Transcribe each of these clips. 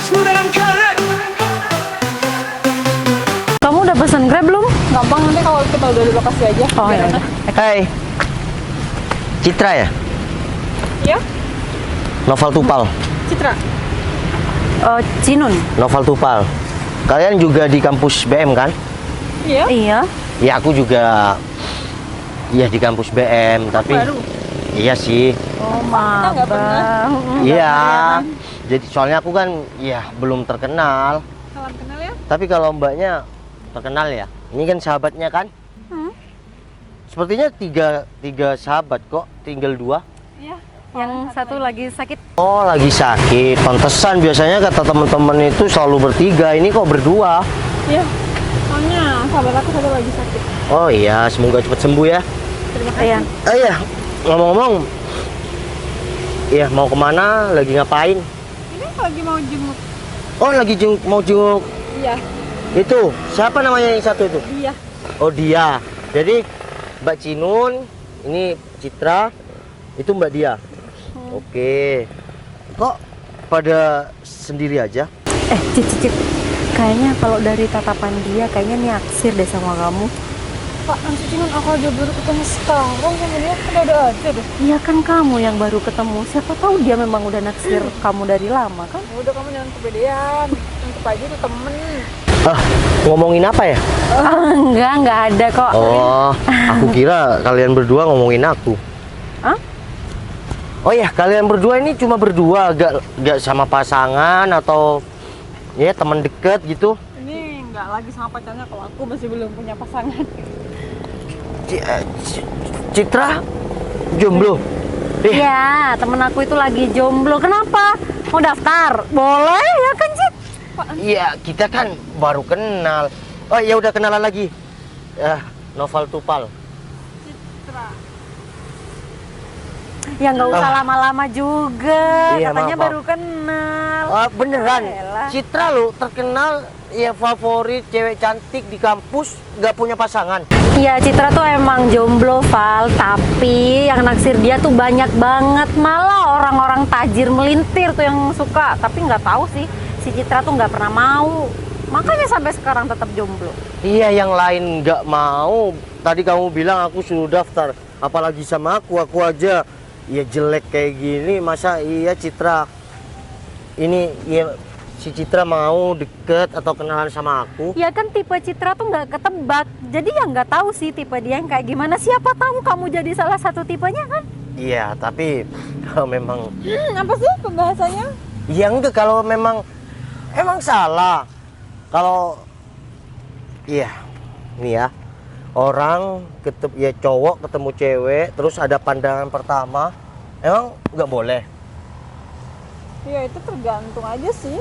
Kamu udah pesen Grab belum? Gampang, nanti kalau kita udah di lokasi aja. Oh ya udah. Hai. Citra ya? Iya, Noval Tupal. Citra. Cinun. Noval Tupal. Kalian juga di kampus BM kan? Iya. Iya. Ya aku juga iya di kampus BM, tapi Baru. iya sih. Oh, Kita nggak pernah. mabang. Iya. Jadi soalnya aku kan ya belum terkenal. Salam kenal ya. Tapi kalau mbaknya terkenal ya. Ini kan sahabatnya kan? Hmm. Sepertinya tiga sahabat kok, tinggal 2. Iya. Yang satu lagi sakit. Oh lagi sakit, pantesan biasanya kata teman-teman itu selalu bertiga, ini kok berdua. Iya. Soalnya sahabat aku satu lagi sakit. Oh iya, semoga cepat sembuh ya. Terima kasih. Iya. Iya, ngomong-ngomong, iya mau kemana, lagi ngapain? Ini lagi mau jenguk. Oh lagi mau jenguk Iya. itu, siapa namanya yang satu itu? Dia. Oh dia, jadi Mbak Cinun, ini Citra, itu Mbak Dia. Oke, kok pada sendiri aja? Cicit. Kayaknya kalau dari tatapan dia kayaknya naksir deh sama kamu. Pak, nanti Cinun aku aja baru ketemu sekarang sama dia, ada aja deh. Iya kan kamu yang baru ketemu. Siapa tahu dia memang udah naksir kamu dari lama kan? Udah, kamu jangan kepedean. Untuk aja itu temen. Ngomongin apa ya? Enggak ada kok. Oh, aku kira kalian berdua ngomongin aku. Hah? Oh ya, kalian berdua ini cuma berdua, gak sama pasangan atau ya teman deket gitu? Ini nggak lagi sama pacarnya, kalau aku masih belum punya pasangan. Citra jomblo? Iya, temen aku itu lagi jomblo. Kenapa? Mau daftar? Boleh ya kan, Cit? Iya, kita kan baru kenal. Oh ya udah kenalan lagi. Noval Tupal. Citra. Ya nggak usah lama-lama juga. Iya, Katanya maaf. baru kenal. Oh beneran, Elah. Citra lo terkenal ya favorit cewek cantik di kampus, gak punya pasangan. Iya, Citra tuh emang jomblo, Val. Tapi yang naksir dia tuh banyak banget. Malah orang-orang tajir melintir tuh yang suka. Tapi nggak tahu sih, si Citra tuh nggak pernah mau. Makanya sampai sekarang tetap jomblo. Iya, yang lain nggak mau. Tadi kamu bilang aku suruh daftar, apalagi sama aku aja ya jelek kayak gini. Masa iya Citra ini ya si Citra mau deket atau kenalan sama aku? Ya kan tipe Citra tuh nggak ketebak. Jadi ya nggak tahu sih tipe dia yang kayak gimana. Siapa tahu kamu jadi salah satu tipenya kan? Iya, tapi kalau memang Apa sih pembahasannya? ya enggak, kalau memang emang salah. Kalau iya nih ya, orang ya cowok ketemu cewek terus ada pandangan pertama, emang nggak boleh? Ya itu tergantung aja sih.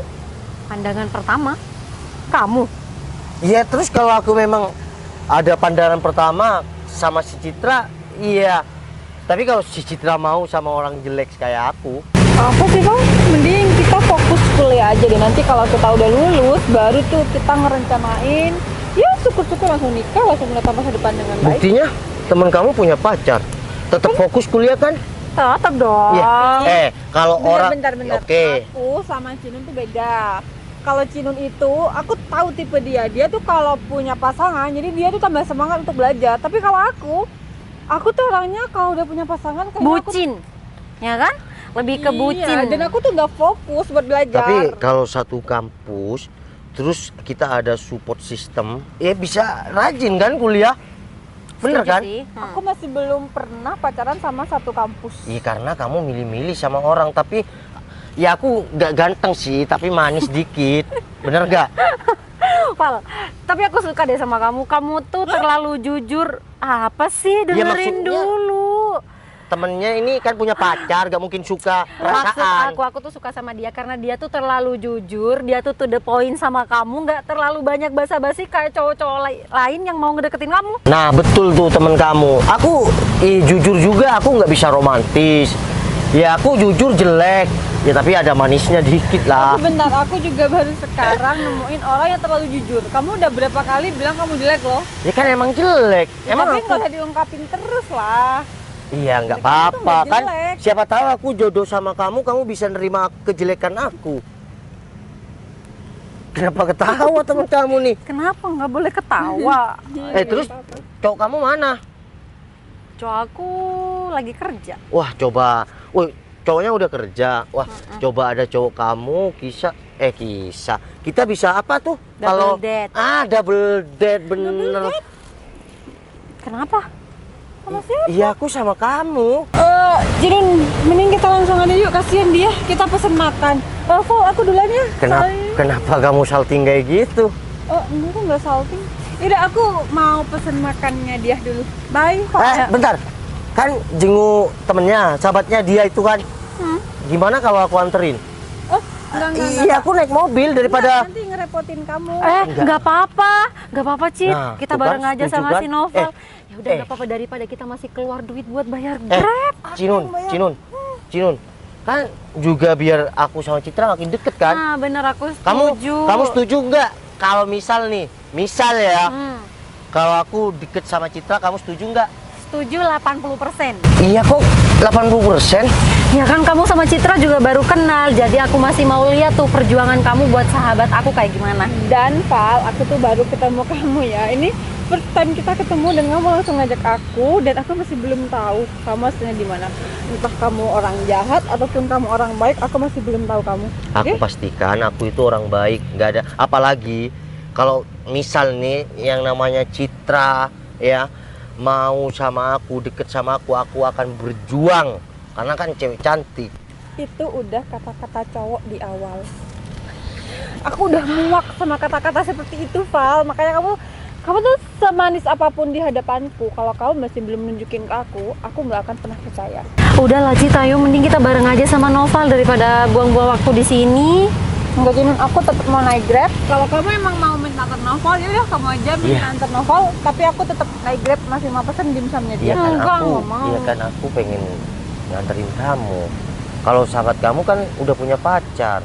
Pandangan pertama kamu. Iya, terus kalau aku memang ada pandangan pertama sama si Citra, iya. Tapi kalau si Citra mau sama orang jelek kayak aku, Apa sih Bang? Mending kita fokus kuliah aja deh. Nanti kalau kita udah lulus, baru tuh kita ngerencanain. Ya syukur-syukur langsung nikah, langsung menatap masa depan dengan baik. buktinya teman kamu punya pacar, tetap fokus kuliah kan? Tetap dong. Iya. Kalau orang, Bentar. oke. Aku sama Cinun tuh beda. Kalau Cinun itu, aku tahu tipe dia. Dia tuh kalau punya pasangan, jadi dia tuh tambah semangat untuk belajar. Tapi kalau aku tuh orangnya kalau udah punya pasangan kayak Bucin, ya kan? Lebih ke bucin. Iya, dan aku tuh nggak fokus buat belajar. Tapi kalau satu kampus, terus kita ada support system, ya bisa rajin kan kuliah, bener Setuju kan? sih. Aku masih belum pernah pacaran sama satu kampus. Iya, karena kamu milih-milih sama orang. Tapi ya aku gak ganteng sih, tapi manis dikit, bener gak? Val, tapi aku suka deh sama kamu. Kamu tuh terlalu jujur. Apa sih? Ya, Dengerin maksudnya- dulu. Temennya ini kan punya pacar, gak mungkin suka Maksud perasaan. aku tuh suka sama dia karena dia tuh terlalu jujur. Dia tuh to the point sama kamu, nggak terlalu banyak basa-basi kayak cowok-cowok lain yang mau ngedeketin kamu. Nah betul tuh temen kamu. Aku jujur juga, aku nggak bisa romantis. Ya aku jujur jelek. Ya tapi ada manisnya dikit lah. Tapi bentar, aku juga baru sekarang nemuin orang yang terlalu jujur. Kamu udah berapa kali bilang kamu jelek loh. Ya kan emang jelek. Emang Tapi aku. nggak usah diungkapin terus lah. Iya nggak Jelek itu apa-apa nggak kan. jelek. Siapa tahu aku jodoh sama kamu bisa nerima kejelekan aku. Kenapa ketawa teman kamu nih? Kenapa nggak boleh ketawa? Terus cowok kamu mana? Cowok aku lagi kerja. Wah, coba. Woi, cowoknya udah kerja. Wah, coba ada cowok kamu kisah. Kita bisa apa tuh? Double date. Double date bener. Kenapa? Sama siapa? Iya, aku sama kamu. Jinun, mending kita langsung aja yuk, kasihan dia. Kita pesen makan. Val, aku duluan ya. Kenapa kamu salting kayak gitu? Enggak, aku nggak salting. Yaudah, aku mau pesen makannya dia dulu. Bye, Val. Bentar. Kan jenguk temennya, sahabatnya dia itu kan. Gimana kalau aku anterin? Enggak. Iya, aku naik mobil daripada. Nanti ngerepotin kamu. Nggak apa-apa, Cid. Nah, kita tuh bareng kan, aja setuju sama kan? si Novel. Ya udah nggak apa-apa daripada kita masih keluar duit buat bayar Grab. Cinun. Kan juga biar aku sama Citra makin deket kan? Nah, bener aku setuju. Kamu setuju nggak? Kalau misal ya, kalau aku deket sama Citra, kamu setuju nggak? Setuju 80%. Iya kok, 80%. Ya kan kamu sama Citra juga baru kenal, jadi aku masih mau lihat tuh perjuangan kamu buat sahabat aku kayak gimana. Dan Val, aku tuh baru ketemu kamu ya. Ini first time kita ketemu dan kamu langsung ngajak aku, dan aku masih belum tahu kamu aslinya di mana. Entah kamu orang jahat ataupun kamu orang baik, aku masih belum tahu kamu. Aku pastikan aku itu orang baik, nggak ada. Apalagi kalau misal nih yang namanya Citra ya mau sama aku, deket sama aku akan berjuang. Karena kan cewek cantik. Itu udah kata-kata cowok di awal. Aku udah muak sama kata-kata seperti itu, Val. Makanya kamu tuh semanis apapun di hadapanku, kalau kamu masih belum nunjukin ke aku nggak akan pernah percaya. Udahlah Cid, ayo mending kita bareng aja sama Noval daripada buang-buang waktu di sini. Enggak, Jinun, aku tetap mau naik Grab. Kalau kamu emang mau minta antar Noval, ya udah kamu aja minta antar Noval. Tapi aku tetap naik Grab, masih mau pesen dimsumnya dia. Enggak mau. Iya kan aku pengen nganterin kamu. Kalau sahabat kamu kan udah punya pacar.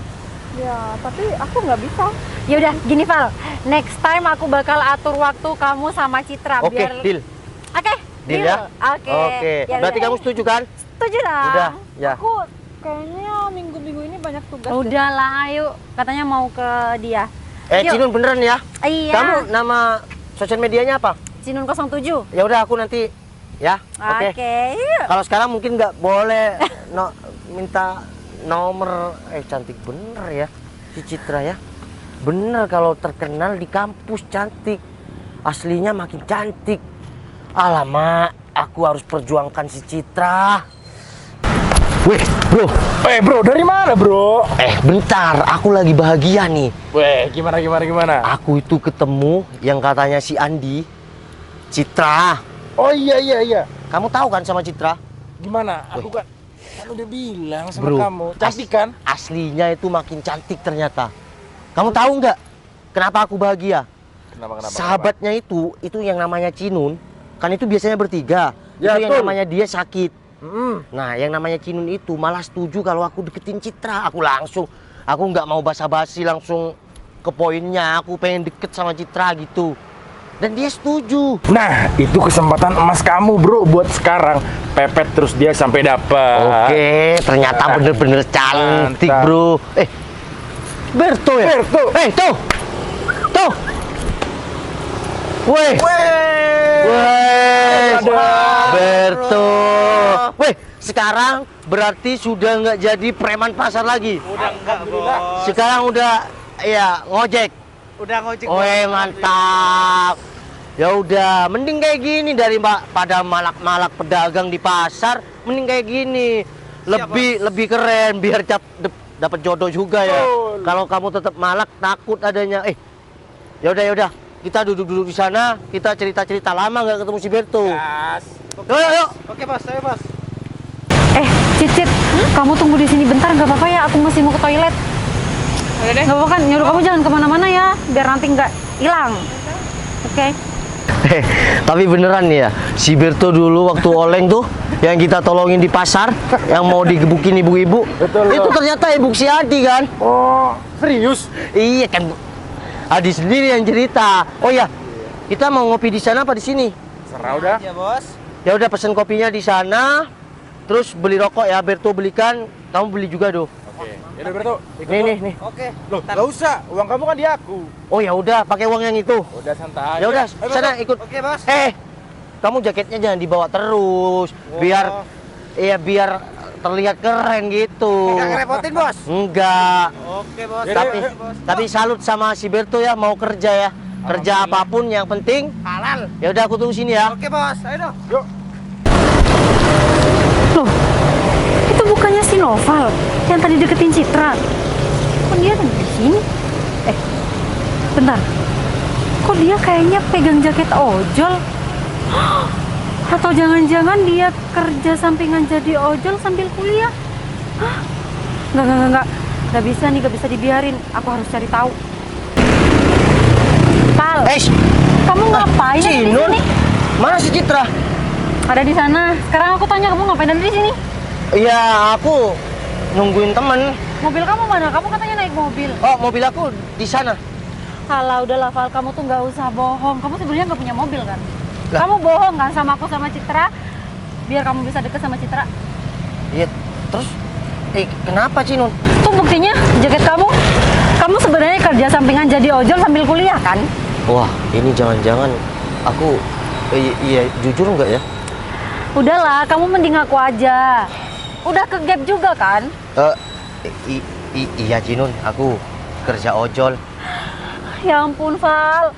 Ya, tapi aku nggak bisa. Ya udah, gini Val. Next time aku bakal atur waktu kamu sama Citra Oke, deal. Oke, Deal ya? Oke. Ya, berarti kamu setuju kan? Setuju dong. Udah, ya. Aku kayaknya minggu-minggu ini banyak tugas. Udahlah, ayo. Katanya mau ke dia. Yuk. Cinun beneran ya? Iya. Kamu nama sosial medianya apa? Cinun 07. Ya udah aku nanti ya. Oke. Yuk. Kalau sekarang mungkin nggak boleh minta nomor. Cantik bener ya si Citra ya. Bener kalau terkenal di kampus cantik. Aslinya makin cantik. Alamak, aku harus perjuangkan si Citra. Weh, bro. Bro, dari mana, bro? Bentar, aku lagi bahagia nih. Weh, gimana? Aku itu ketemu yang katanya si Andi, Citra. Oh iya. Kamu tahu kan sama Citra? Gimana? Aku kan udah bilang sama Bro, kamu. Cantik kan? Aslinya itu makin cantik ternyata. Kamu tahu nggak kenapa aku bahagia? Kenapa? Sahabatnya itu yang namanya Cinun, kan itu biasanya bertiga. Ya, itu yang betul. namanya dia sakit. Mm. Nah, yang namanya Cinun itu malah setuju kalau aku deketin Citra. Aku nggak mau basa-basi, langsung ke poinnya. Aku pengen deket sama Citra gitu. Dan dia setuju. Nah, itu kesempatan emas kamu, bro, buat sekarang. Pepet terus dia sampai dapat. Oke, ternyata bener-bener cantik, Mantap. bro. Berto ya? Berto. Tuh. Weh. Berto. Weh, sekarang berarti sudah nggak jadi preman pasar lagi. Udah enggak, Bos. Sekarang udah ya ngojek. Udah ngojek. Weh, mantap. Ya udah, mending kayak gini pada malak-malak pedagang di pasar, mending kayak gini. Lebih keren biar dapat jodoh juga ya. Betul. Kalau kamu tetap malak takut adanya. Ya udah. Kita duduk di sana, kita cerita-cerita lama nggak ketemu si Berto. Gas. Yuk. Oke, Bos. Ayo, Bos. Cicit, kamu tunggu di sini bentar, nggak apa-apa ya? Aku masih mau ke toilet. Udah deh. Nggak apa-apa kan? Nyuruh kamu jangan kemana-mana ya, biar nanti nggak hilang. Oke. Tapi beneran nih ya, si Berto dulu waktu oleng tuh yang kita tolongin di pasar, yang mau digebukin ibu-ibu, Betul, itu loh. ternyata ibu si Adi kan? Oh, serius? Iya kan, Adi sendiri yang cerita. Oh ya, kita mau ngopi di sana apa di sini? Serah udah. Ya, Bos. Ya udah, pesen kopinya di sana, terus beli rokok ya Berto belikan, kamu beli juga doh. Oke. Ya udah Berto, ikut Nih. Oke. Loh, nggak usah. Uang kamu kan di aku. Oh ya udah, pakai uang yang itu. Udah santai. Ya udah, Ayo, sana Berto. ikut. Oke, Bos. Kamu jaketnya jangan dibawa terus, biar terlihat keren gitu. Enggak ngerepotin, Bos. Enggak. Oke, Bos. Ya, Tapi ya, tapi salut sama si Berto ya, mau kerja ya. Kerja Alhamdulillah. apapun yang penting Halal. ya udah aku tunggu sini ya. Oke, Bos. Ayo dong. Yuk. Loh, itu bukannya si Noval yang tadi deketin Citra. Kok dia ada di sini? Bentar. Kok dia kayaknya pegang jaket ojol? Atau jangan-jangan dia kerja sampingan jadi ojol sambil kuliah? Hah? Enggak. Nggak bisa nih, nggak bisa dibiarin. Aku harus cari tahu. Pal, kamu ngapain ada di Cinun, sini? mana si Citra? Ada di sana. Sekarang aku tanya kamu ngapain ada di sini? Iya, aku nungguin temen. Mobil kamu mana? Kamu katanya naik mobil. Oh, mobil aku di sana. Halah, udahlah Val, kamu tuh nggak usah bohong. Kamu sebenarnya nggak punya mobil kan? Lah. Kamu bohong kan sama aku sama Citra? Biar kamu bisa deket sama Citra. Iya, terus kenapa Cinun? Tuh buktinya jaket kamu. Kamu sebenarnya kerja sampingan jadi ojol sambil kuliah kan? Wah, ini jangan-jangan aku iya jujur nggak ya? Udahlah, kamu mending aku aja. Udah ke gap juga kan? Iya Cinun, aku kerja ojol. Ya ampun Val.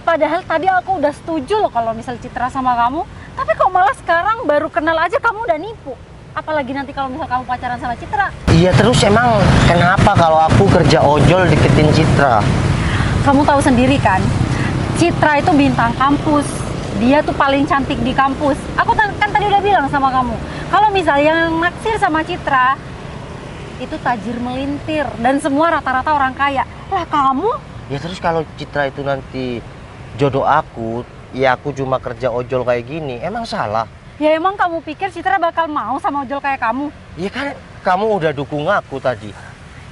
Padahal tadi aku udah setuju loh kalau misal Citra sama kamu. Tapi kok malah sekarang baru kenal aja kamu udah nipu. Apalagi nanti kalau misal kamu pacaran sama Citra. Iya, terus emang kenapa kalau aku kerja ojol deketin Citra? Kamu tahu sendiri kan, Citra itu bintang kampus. Dia tuh paling cantik di kampus. Aku kan tadi udah bilang sama kamu, kalau misalnya yang naksir sama Citra itu tajir melintir dan semua rata-rata orang kaya. Lah kamu? Ya terus kalau Citra itu nanti jodoh aku, ya aku cuma kerja ojol kayak gini, emang salah? Ya emang kamu pikir Citra bakal mau sama ojol kayak kamu? Iya kan kamu udah dukung aku tadi.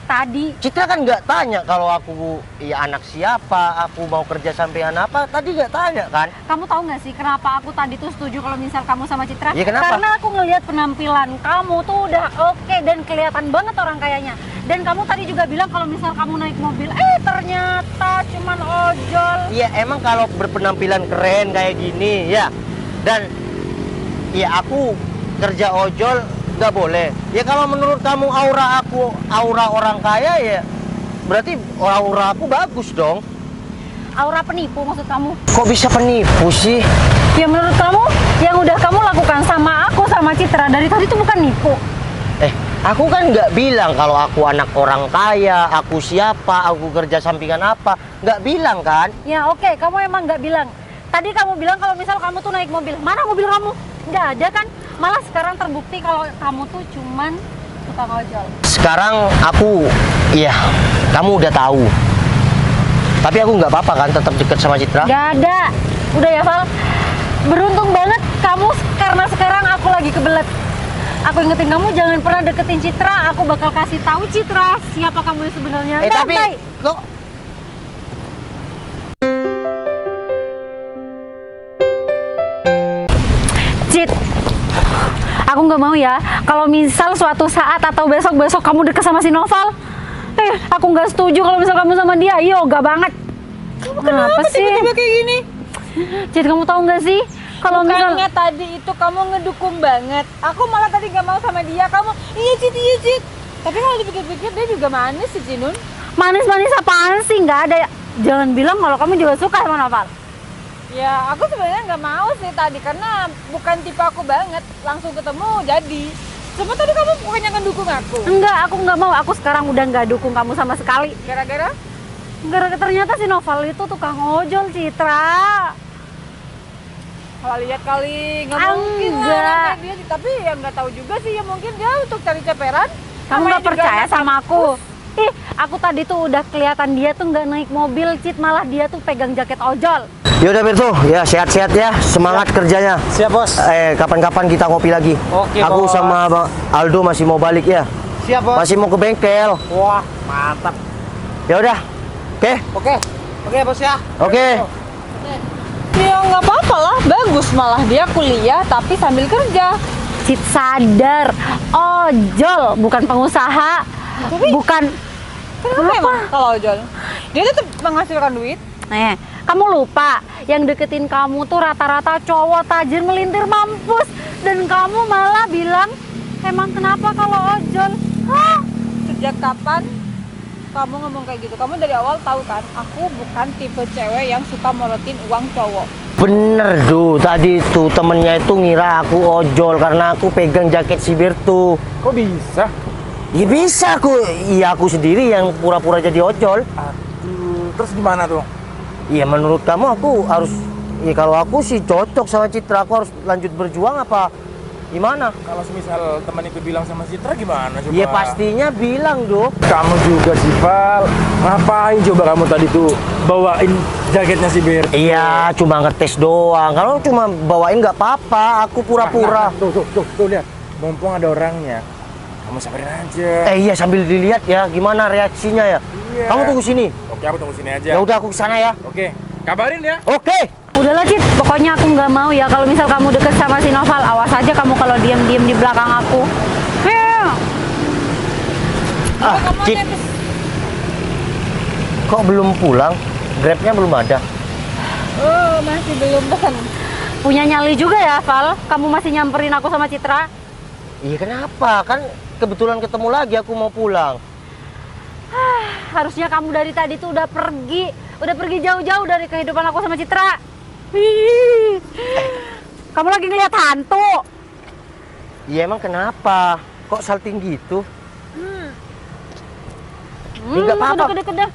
Tadi Citra kan nggak tanya kalau aku ya anak siapa, aku mau kerja sampean apa, tadi nggak tanya kan? kamu tahu nggak sih kenapa aku tadi tuh setuju kalau misal kamu sama Citra? Ya, kenapa? Karena aku ngelihat penampilan kamu tuh udah oke dan kelihatan banget orang kayanya. Dan kamu tadi juga bilang kalau misal kamu naik mobil, ternyata cuman ojol. Iya emang kalau berpenampilan keren kayak gini ya, dan ya aku kerja ojol nggak boleh. Ya kalau menurut kamu aura orang kaya ya berarti aura aku bagus dong. Aura penipu maksud kamu? Kok bisa penipu sih? Ya menurut kamu yang udah kamu lakukan sama aku sama Citra dari tadi itu bukan nipu? Aku kan nggak bilang kalau aku anak orang kaya, aku siapa, aku kerja sampingan apa, nggak bilang kan? Ya oke, kamu emang nggak bilang. Tadi kamu bilang kalau misal kamu tuh naik mobil. Mana mobil kamu? Nggak ada kan? Malah sekarang terbukti kalau kamu tuh cuman tukang ojol. Sekarang iya, kamu udah tahu. Tapi aku nggak apa-apa kan tetap deket sama Citra? Nggak ada. Udah ya Val, beruntung banget kamu karena sekarang aku lagi kebelet. Aku ingetin kamu jangan pernah deketin Citra. Aku bakal kasih tahu Citra siapa kamu yang sebenarnya. Tapi kok Cit, aku nggak mau ya kalau misal suatu saat atau besok-besok kamu deket sama si Noval. Aku nggak setuju kalau misal kamu sama dia. Yoga banget. Kamu kenapa sih? tiba-tiba kayak gini? Cit, kamu tahu nggak sih kalau misal Bukannya tadi itu kamu ngedukung banget. Aku malah tadi nggak mau sama dia. Kamu iya Cit. Tapi kalau dipikir-pikir dia juga manis sih Cinun. manis-manis apaan sih? Nggak ada. Jangan bilang kalau kamu juga suka sama Noval. Ya aku sebenarnya nggak mau sih tadi karena bukan tipe aku banget. Langsung ketemu jadi. Cuma tadi kamu bukannya ngedukung aku. Enggak, aku nggak mau. Aku sekarang udah nggak dukung kamu sama sekali. Gara-gara? Gara-gara ternyata si Noval itu tukang ojol, Citra. Kalau lihat kali nggak Ah, mungkin lah enggak. orang kayak dia sih. Tapi ya nggak tahu juga sih ya mungkin dia untuk cari ceperan. Kamu Namanya nggak juga percaya anak sama kampus. aku? Ih, aku tadi tuh udah kelihatan dia tuh nggak naik mobil, Cit. Malah dia tuh pegang jaket ojol. yaudah Berto, ya sehat-sehat ya, semangat kerjanya. Siap, Bos. Kapan-kapan kita ngopi lagi. Oke, Aku Bos. sama Bang Aldo masih mau balik ya. Siap, Bos. Masih mau ke bengkel. Wah, mantap. Ya udah. Oke. Oke, Bos ya. Oke. Ya nggak apa-apa lah, bagus malah dia kuliah tapi sambil kerja. Cit, sadar. Ojol bukan pengusaha. Bukan. Kenapa emang kalau ojol? Dia tuh menghasilkan duit. Kamu lupa yang deketin kamu tuh rata-rata cowok tajir melintir mampus, dan kamu malah bilang emang kenapa kalau ojol? Hah? Sejak kapan kamu ngomong kayak gitu? Kamu dari awal tahu kan, aku bukan tipe cewek yang suka morotin uang cowok. Bener tuh, tadi tuh temennya itu ngira aku ojol karena aku pegang jaket sibir tuh. Kok bisa? Ya bisa aku sendiri yang pura-pura jadi ojol. Aduh, terus gimana tuh? Iya menurut kamu aku harus, ya kalau aku sih cocok sama Citra, aku harus lanjut berjuang apa gimana? Kalau semisal teman itu bilang sama Citra gimana coba? Ya pastinya bilang dong. Kamu juga sih, Val. Ngapain coba kamu tadi tuh bawain jaketnya si Ber? Iya cuma ngetes doang, kalau cuma bawain nggak apa-apa, aku pura-pura. Tuh lihat. Mumpung ada orangnya, kamu samperin aja. Iya sambil dilihat ya gimana reaksinya ya. Iya. Kamu tunggu sini. Oke, aku tunggu sini aja. Ya udah aku kesana ya. Oke, kabarin ya. Oke. Udahlah Cit, pokoknya aku nggak mau ya kalau misal kamu deket sama si Noval. Awas aja kamu kalau diam-diam di belakang aku. Kamu Cit, aja kok belum pulang? Grabnya belum ada. masih belum pesan. Punya nyali juga ya Val, kamu masih nyamperin aku sama Citra. Iya kenapa? Kan kebetulan ketemu lagi, aku mau pulang. Harusnya kamu dari tadi tuh udah pergi jauh-jauh dari kehidupan aku sama Citra. Kamu lagi ngeliat hantu. Iya emang kenapa? Kok salting gitu? Nggak apa-apa. Deket dah.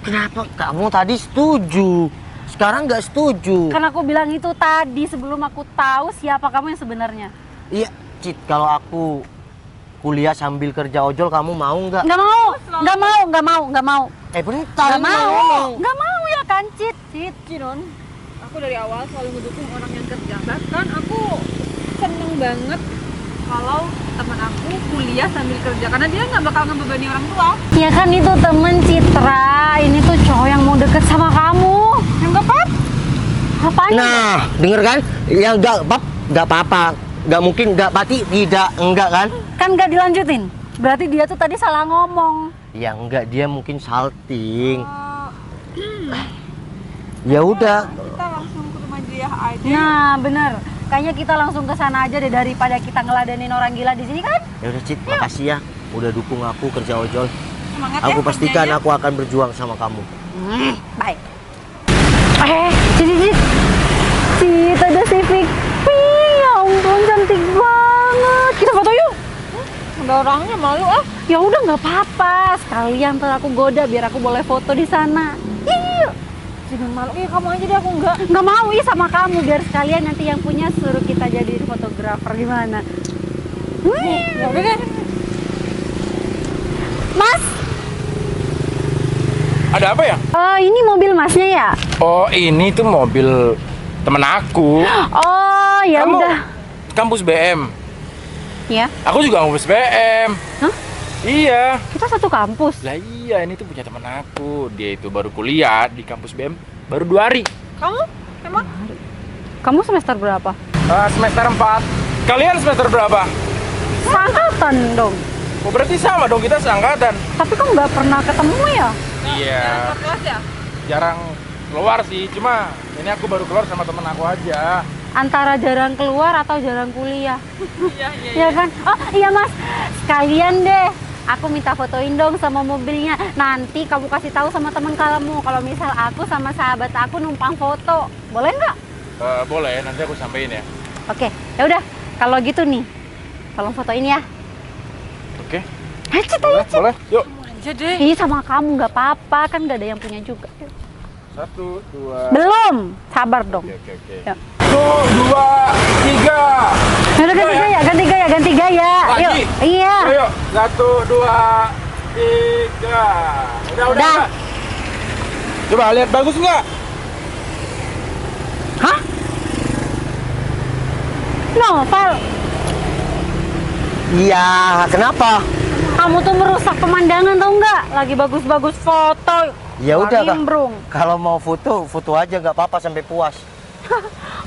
Kenapa kamu tadi setuju? Sekarang nggak setuju? Kan aku bilang itu tadi sebelum aku tahu siapa kamu yang sebenarnya. Iya, Cit, kalau aku kuliah sambil kerja ojol, kamu mau nggak? Nggak mau. Bentar, Nggak ini mau. ngomong. Nggak mau ya kan Cit, Cinon. Aku dari awal selalu ngedukung orang yang kerja. Bahkan aku seneng banget kalau teman aku kuliah sambil kerja karena dia nggak bakal ngebebani orang tua. Ya kan itu temen Citra, ini tuh cowok yang mau deket sama kamu. Ya nggak apa-apa. Apaan? Nah, denger kan? Ya nggak apa-apa. Nggak mungkin, nggak pasti, tidak, enggak kan? Kan nggak dilanjutin. Berarti dia tuh tadi salah ngomong. Ya enggak, dia mungkin salting. Ya udah. Kita langsung ke rumah dia aja. Nah, bener. Kayaknya kita langsung ke sana aja deh daripada kita ngeladenin orang gila di sini kan? Ya udah Cit, makasih ya udah dukung aku kerja ojol. Semangat Aku ya, pastikan kerjanya. aku akan berjuang sama kamu. Baik. Cit, ada si Fikri. Ya ampun, cantik banget. Kita foto yuk. Ada orangnya malu ah. Ya udah nggak apa-apa. Sekalian ntar aku goda biar aku boleh foto di sana. Yuk. Jangan malu. Kamu aja deh, aku enggak. Nggak mau ya sama kamu biar sekalian nanti yang punya suruh kita jadi fotografer gimana? Ya udah deh. Mas, Ada apa ya? ini mobil masnya ya? Oh, ini tuh mobil temen aku. Oh ya Kamu udah. kampus BM. Ya, Aku juga kampus BM. Hah? Iya. kita satu kampus. Lah iya, ini tuh punya temen aku. Dia itu baru kuliah di kampus BM baru 2 hari. Kamu emang Kamu semester berapa? Semester 4. Kalian semester berapa? Seangkatan dong. Oh, berarti sama dong, kita seangkatan. Tapi kok nggak pernah ketemu ya? Iya. keluar kelas ya? Jarang keluar sih, cuma ini aku baru keluar sama temen aku aja. Antara jarang keluar atau jarang kuliah. Iya. Ya kan? Oh iya mas, sekalian deh. Aku minta fotoin dong sama mobilnya. Nanti kamu kasih tahu sama teman kamu kalau misal aku sama sahabat aku numpang foto. Boleh nggak? Boleh, nanti aku sampein ya. Oke, ya udah. Kalau gitu nih, tolong fotoin ya. Oke. Ayo Cit, Boleh, boleh. Yuk. Aja deh. Ih sama kamu nggak apa-apa kan nggak ada yang punya juga. 1, 2. Belum, sabar dong. Oke. Ya. 1, 2, 3. Ya udah ganti gaya, ganti gaya. Yuk, Lagi? iya. Ayo, 1, 2, 3. Udah. Coba lihat bagus nggak? Hah? Noval, Iya, kenapa? kamu tuh merusak pemandangan tau nggak? Lagi bagus-bagus foto. Ya udah Kak. Nimbrung. Kalau mau foto, foto aja nggak apa-apa sampai puas.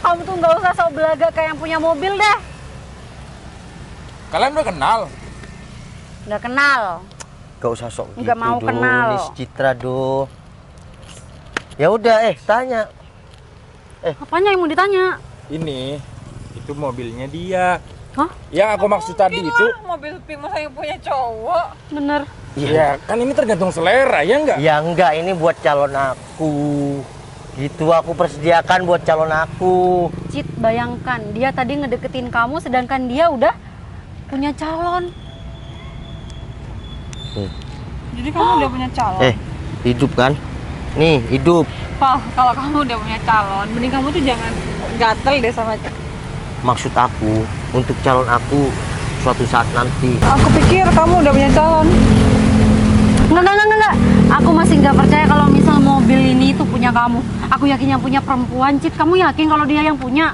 Kamu tuh nggak usah sok belaga kayak yang punya mobil deh. Kalian udah kenal? Nggak kenal. Gak usah sok gitu. Nggak mau kenal. Ini si Citra do. Ya udah, tanya. Apanya yang mau ditanya? Ini, itu mobilnya dia. Hah? Yang aku maksud tadi itu, mobil pink masa yang punya cowok. Bener. ya kan ini tergantung selera, ya enggak? Ya enggak, ini buat calon aku. Gitu aku persediakan buat calon aku. Cit, bayangkan dia tadi ngedeketin kamu sedangkan dia udah punya calon. Jadi kamu udah punya calon. Hidup kan? Nih, hidup. Pal, kalau kamu udah punya calon, mending kamu tuh jangan gatel deh sama. Maksud aku, untuk calon aku suatu saat nanti. Aku pikir kamu udah punya calon. Enggak. Aku masih nggak percaya kalau misal mobil ini tuh punya kamu. Aku yakin yang punya perempuan, Cit. Kamu yakin kalau dia yang punya?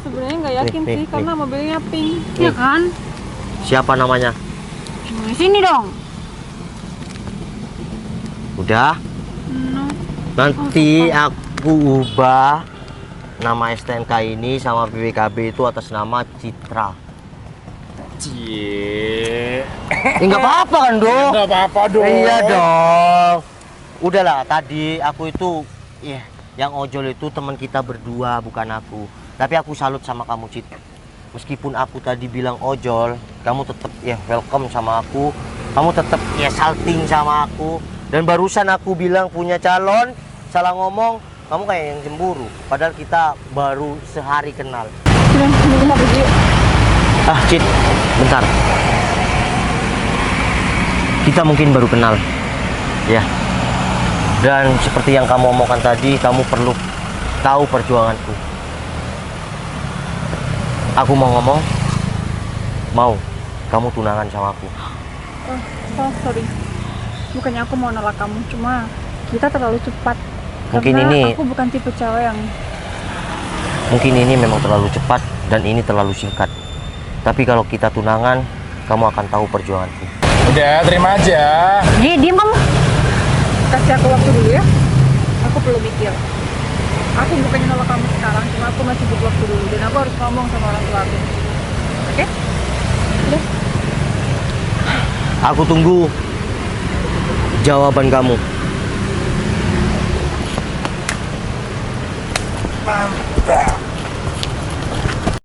Sebenarnya nggak yakin Nih, sih, nih, karena mobilnya pink. Iya kan? Siapa namanya? Di sini dong. Udah? Nanti aku ubah nama STNK ini sama BPKB itu atas nama Citra. Cie. Enggak apa-apa kan, Dong? Enggak apa-apa dong. Iya dong. Udahlah, tadi aku itu yang ojol itu teman kita berdua, bukan aku. Tapi aku salut sama kamu, Cit. Meskipun aku tadi bilang ojol, kamu tetap welcome sama aku. Kamu tetap salting sama aku. Dan barusan aku bilang punya calon, salah ngomong, kamu kayak yang cemburu. Padahal kita baru sehari kenal. Cit, bentar. Kita mungkin baru kenal, ya. Dan seperti yang kamu omongkan tadi, kamu perlu tahu perjuanganku. Aku mau ngomong, mau kamu tunangan sama aku. Sorry. Bukannya aku mau nolak kamu, cuma kita terlalu cepat. Mungkin Karena ini, aku bukan tipe cewek yang mungkin ini memang terlalu cepat dan ini terlalu singkat. Tapi kalau kita tunangan, kamu akan tahu perjuanganku. Udah, terima aja. Diem kamu. kasih aku waktu dulu ya. Aku perlu mikir. Aku bukannya nolak kamu sekarang, cuma aku masih butuh waktu dulu dan aku harus ngomong sama orang tua aku. Oke? Udah. Aku tunggu jawaban kamu. Mantap.